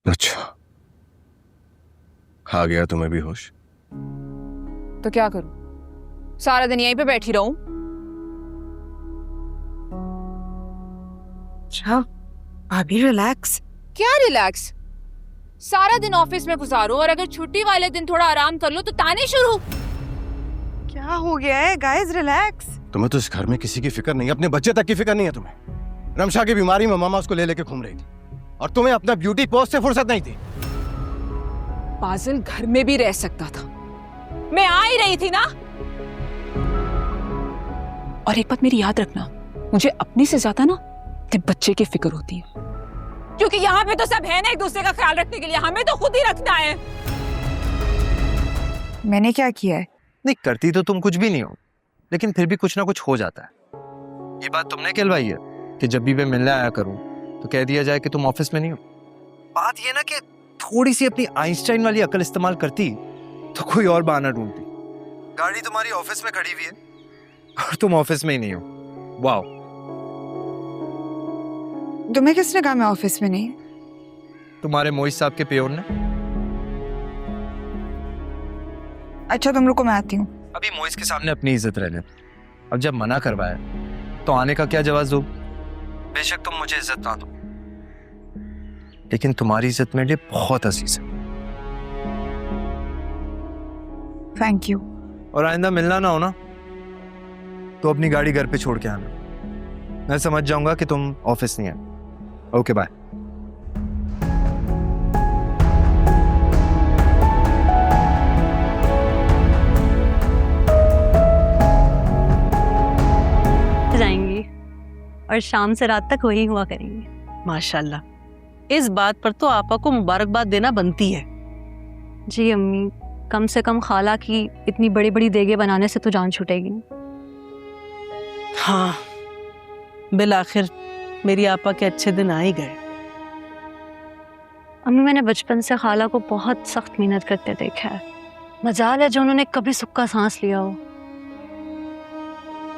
अच्छा, आ गया तुम्हें भी होश? तो क्या करूं? सारा दिन यहीं पे बैठी रहूं? अच्छा भाभी रिलैक्स। क्या रिलैक्स? सारा दिन ऑफिस में गुजारो और अगर छुट्टी वाले दिन थोड़ा आराम कर लो तो ताने शुरू। क्या हो गया है गाइस, रिलैक्स। तुम्हें तो इस घर में किसी की फिक्र नहीं, अपने बच्चे तक की फिक्र नहीं है तुम्हें। रमशा की बीमारी में मामा उसको ले लेके घूम रही थी और तुम्हें अपना ब्यूटी पोस्ट से फुर्सत नहीं थी। पाजिल घर में भी रह सकता था, मैं आ ही रही थी ना। और एक बात मेरी याद रखना, मुझे अपने से ज्यादा ना अपने बच्चे की फिक्र होती है, क्योंकि यहाँ पे तो सब है ना एक दूसरे का ख्याल रखने के लिए, हमें तो खुद ही रखना है। मैंने क्या किया है? नहीं करती तो तुम कुछ भी नहीं हो, लेकिन फिर भी कुछ ना कुछ हो जाता है। ये बात तुमने कहलवाई है कि जब भी मैं मिलने आया करूं तो कह दिया जाए कि तुम ऑफिस में नहीं हो। बात ये ना कि थोड़ी सी अपनी आइंस्टाइन वाली अकल इस्तेमाल करती तो कोई और बहाना ढूंढती। गाड़ी तुम्हारी ऑफिस में खड़ी हुई है और तुम ऑफिस में ही नहीं हो। वाओ। तुम्हें किसने कहा मैं ऑफिस में नहीं? तुम्हारे मोहित साहब के पेयोर ने। अच्छा तुम रुको, मैं आती हूँ। अभी मोहित के सामने अपनी इज्जत रहने, अब जब मना करवाया तो आने का क्या जवाब दो? बेशक तुम मुझे इज्जत ना दो, लेकिन तुम्हारी इज्जत मेरे लिए बहुत अजीज है। Thank you. और आइंदा मिलना ना हो ना तो अपनी गाड़ी घर पे छोड़ के आना। मैं समझ जाऊंगा कि तुम ऑफिस नहीं है। Okay bye. जाएंगी और शाम से रात तक वही हुआ करेंगे। माशाल्लाह, इस बात पर तो आपा को मुबारकबाद देना बनती है। जी अम्मी, कम से कम खाला की इतनी बड़ी बड़ी देगे बनाने से तो जान छूटेगी। हाँ, बिल आखिर मेरी आपा के अच्छे दिन आ ही गए। अम्मी, मैंने बचपन से खाला को बहुत सख्त मेहनत करते देखा है। मजाल है जो उन्होंने कभी सुक्का सांस लिया हो।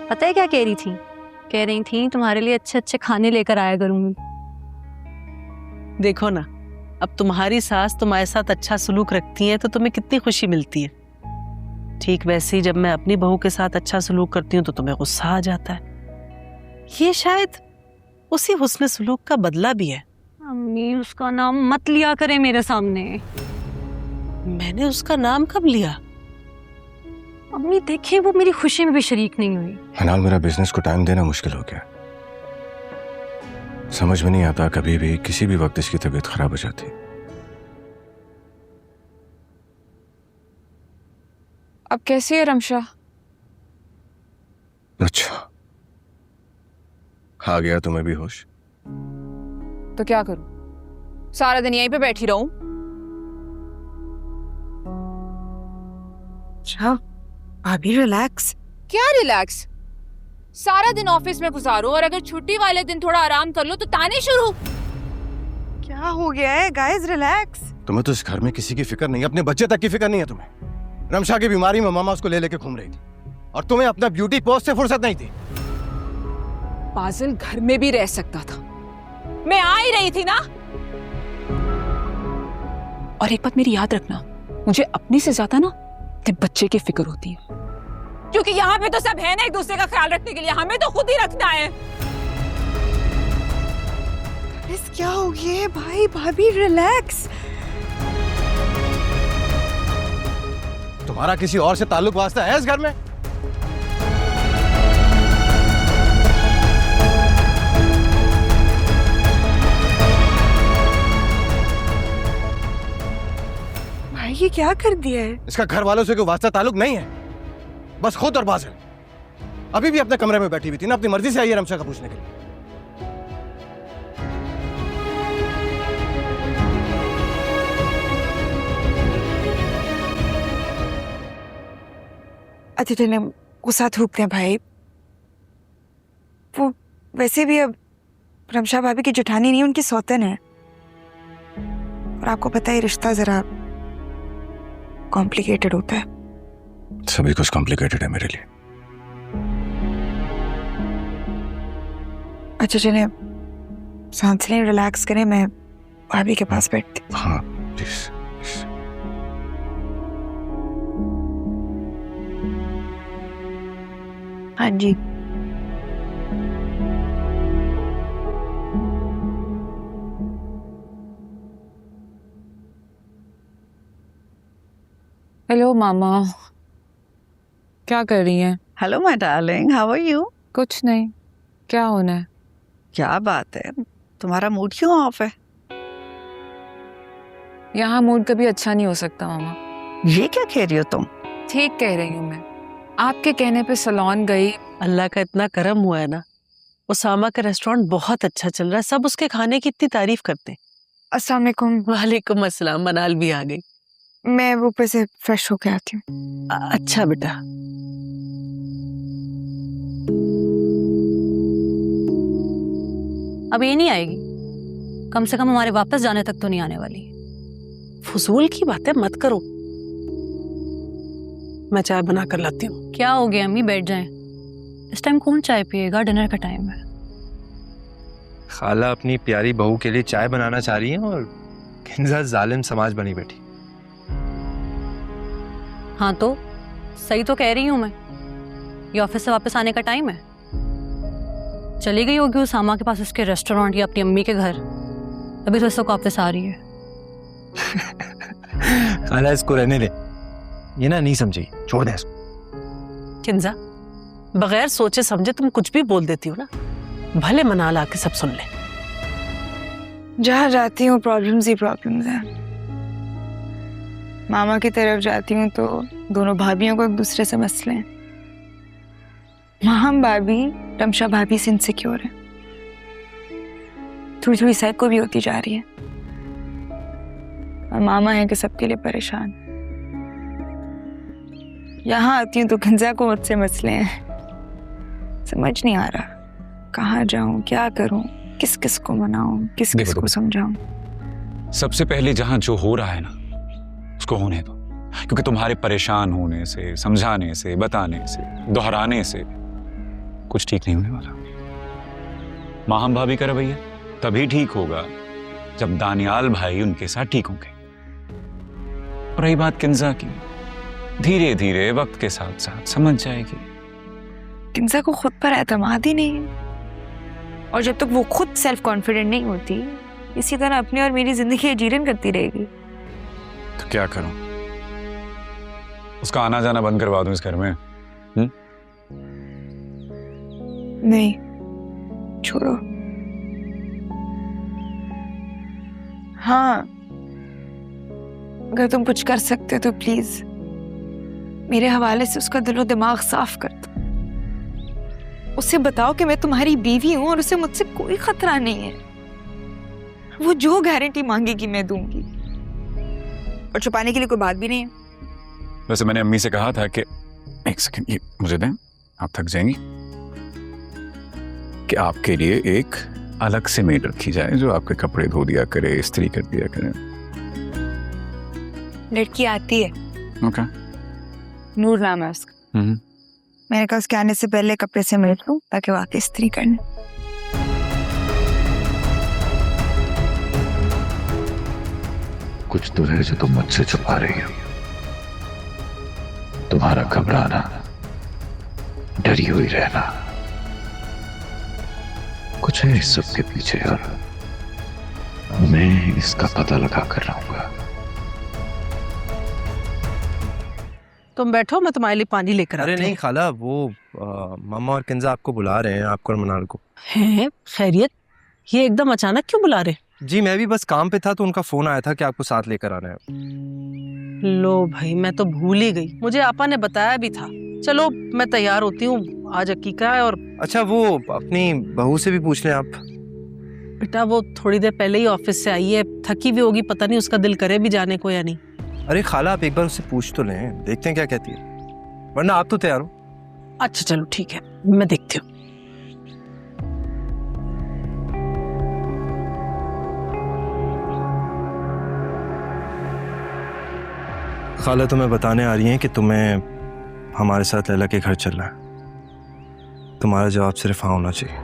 पता है क्या कह रही थी? कह रही थी तुम्हारे लिए अच्छे अच्छे खाने लेकर आया करूंगी। देखो ना, अब तुम्हारी सास तुम्हारे साथ अच्छा सलूक रखती है तो तुम्हें कितनी खुशी मिलती है। ठीक वैसे ही जब मैं अपनी बहू के साथ अच्छा सलूक करती हूँ तो तुम्हें गुस्सा आ जाता है। ये शायद उसी हुस्न सलूक का बदला भी है। अम्मी, उसका नाम मत लिया करे मेरे सामने। मैंने उसका नाम कब लिया? अम्मी देखिए, वो मेरी खुशी में भी शरीक नहीं हुई। हनाल, मेरा बिजनेस को टाइम देना मुश्किल हो गया। समझ में नहीं आता, कभी भी किसी भी वक्त इसकी तबीयत खराब हो जाती। अब कैसी है रमशा? अच्छा, आ गया तुम्हें भी होश? तो क्या करूं? सारा दिन यहीं पे बैठी रहूं? अच्छा भाभी रिलैक्स। क्या रिलैक्स? सारा दिन ऑफिस में गुजारो और अगर छुट्टी वाले दिन थोड़ा आराम कर लो तो ताने शुरू। क्या हो गया है गाइस, रिलैक्स। तुम्हें तो इस घर में किसी की फिक्र नहीं, अपने बच्चे तक की फिक्र नहीं है तुम्हें। रमशा की बीमारी में मामा उसको ले लेके घूम रही थी और तुम्हें अपना ब्यूटी पोस्ट से फुर्सत नहीं थी। पाजिल घर में भी रह सकता था, मैं आ ही रही थी ना। और एक बात मेरी याद रखना, मुझे अपने से ज्यादा ना अपने बच्चे की फिक्र होती है, क्योंकि यहाँ पे तो सब है ना एक दूसरे का ख्याल रखने के लिए, हमें तो खुद ही रखना है। इस क्या हो गया है भाई? भाभी रिलैक्स। तुम्हारा किसी और से ताल्लुक वास्ता है इस घर में? भाई ये क्या कर दिया है? इसका घर वालों से कोई वास्ता ताल्लुक नहीं है, बस खुद और बाजिल। अभी भी अपने कमरे में बैठी हुई थी ना, अपनी मर्जी से आई है रमशा का पूछने के लिए। अच्छा चले गुस्सा थूकते हैं भाई। वो वैसे भी अब रमशा भाभी की जेठानी नहीं, उनकी सौतन है। और आपको पता है रिश्ता जरा कॉम्प्लिकेटेड होता है। सभी कुछ कॉम्प्लिकेटेड है मेरे लिए। अच्छा चले सांस लें, रिलैक्स करें। मैं भाभी के पास बैठती हूँ। हाँ प्लीज। हाँ जी। हेलो मामा, क्या कर रही हैं? Hello my darling, how are you? कुछ नहीं, क्या होना है? क्या बात है, तुम्हारा मूड क्यों ऑफ है? यहाँ मूड कभी अच्छा नहीं हो सकता मामा। ये क्या कह रही हो तुम? ठीक कह रही हूँ मैं। आपके कहने पे सलोन गई। अल्लाह का इतना करम हुआ है ना, उसामा का रेस्टोरेंट बहुत अच्छा चल रहा है, सब उसके खाने की इतनी तारीफ करते हैं। अस्सलाम वालेकुम। वालेकुम अस्सलाम, मनाल भी आ गई। मैं ऊपर से फ्रेश होके आती हूँ। अच्छा बेटा। अब ये नहीं आएगी, कम से कम हमारे वापस जाने तक तो नहीं आने वाली। फजूल की बातें मत करो, मैं चाय बना कर लाती हूँ। क्या हो गया अम्मी, बैठ जाएं। इस टाइम कौन चाय पिएगा, डिनर का टाइम है। खाला अपनी प्यारी बहू के लिए चाय बनाना चाह रही है और किंजा जालिम समाज बनी बैठी। हाँ तो सही तो कह रही हूँ मैं, ये ऑफिस से वापस आने का टाइम है। चली गई होगी उसामा के पास, उसके रेस्टोरेंट या अपनी अम्मी के घर, अभी तो इसको वापस आ रही है। खाला इसको रहने दे, ये ना नहीं समझी, छोड़ दे इसको। किंजा, बगैर सोचे समझे तुम कुछ भी बोल देती हो ना, भले मनाल आके सब सुन ले। जहाँ जाती हूँ प्रॉब्लम्स ही प्रॉब्लम्स हैं। मामा की तरफ जाती हूँ तो दोनों भाभियों को एक दूसरे से मसले हैं। माम भाभी रमशा भाभी से इनसिक्योर है, थोड़ी थोड़ी साइको भी होती जा रही है। और मामा है कि सबके लिए परेशान। यहाँ आती हूँ तो खंजा को मुझसे मसले हैं। समझ नहीं आ रहा कहाँ जाऊँ, क्या करूँ, किस किस को मनाऊं, किस किस को समझाऊं। सबसे पहले जहां जो हो रहा है ना उसको होने दो, क्योंकि तुम्हारे परेशान होने से, समझाने से, बताने से, दोहराने से कुछ ठीक नहीं होने वाला। माहम भाभी का रवैया तभी ठीक होगा जब दानियाल भाई उनके साथ ठीक होंगे। और रही बात किंजा की, धीरे धीरे वक्त के साथ साथ समझ जाएगी। किंजा को खुद पर एतमाद ही नहीं है, और जब तक वो खुद सेल्फ कॉन्फिडेंट नहीं होती, इसी तरह अपनी और मेरी जिंदगी जीरन करती रहेगी। तो क्या करूं? उसका आना जाना बंद करवा दूं इस घर में? नहीं, छोड़ो। हाँ, अगर तुम कुछ कर सकते हो तो प्लीज मेरे हवाले से उसका दिलो दिमाग साफ कर दो। उसे बताओ कि मैं तुम्हारी बीवी हूं और उसे मुझसे कोई खतरा नहीं है। वो जो गारंटी मांगेगी मैं दूंगी, और छुपाने के लिए कोई बात भी नहीं है। वैसे मैंने अम्मी से कहा था कि एक सेकंड ये मुझे दें, आप थक जाएंगी, कि आपके लिए एक अलग से मेड रखी जाए जो आपके कपड़े धो दिया करे, इस्त्री कर दिया करे। लड़की आती है, ओके। नूर नाम है उसका। मैंने कहा उसके आने से पहले कपड़े से मेट लूं ताकि वो आके इस्त्री करने। कुछ तो है जो तुम मुझसे छुपा रही हो। तुम्हारा घबराना, डरी हुई रहना, कुछ है इस सब के पीछे, और मैं इसका पता लगा कर रहूंगा। तुम बैठो, मैं तुम्हारे लिए पानी लेकर आती अरे हूँ। नहीं खाला, वो मामा और किंजा आपको बुला रहे हैं, आपको और मनाल को। हैं? खैरियत? ये एकदम अचानक क्यों बुला रहे? जी मैं भी बस काम पे था तो उनका फोन आया था कि आपको साथ लेकर आना है। लो भाई, मैं तो भूल ही गई, मुझे आपा ने बताया भी था। चलो मैं तैयार होती हूँ, आज अकीका है। और अच्छा, वो अपनी बहू से भी पूछ लें आप। बेटा वो थोड़ी देर पहले ही ऑफिस से आई है, थकी हुई होगी, पता नहीं उसका दिल करे भी जाने को या नहीं। अरे खाला, आप एक बार उससे पूछ तो लें, देखते हैं क्या कहती है, वरना आप तो तैयार हो। अच्छा चलो ठीक है, मैं देखती हूँ। खाला तुम्हें बताने आ रही हैं कि तुम्हें हमारे साथ लैला के घर चलना है। तुम्हारा जवाब सिर्फ हाँ होना चाहिए।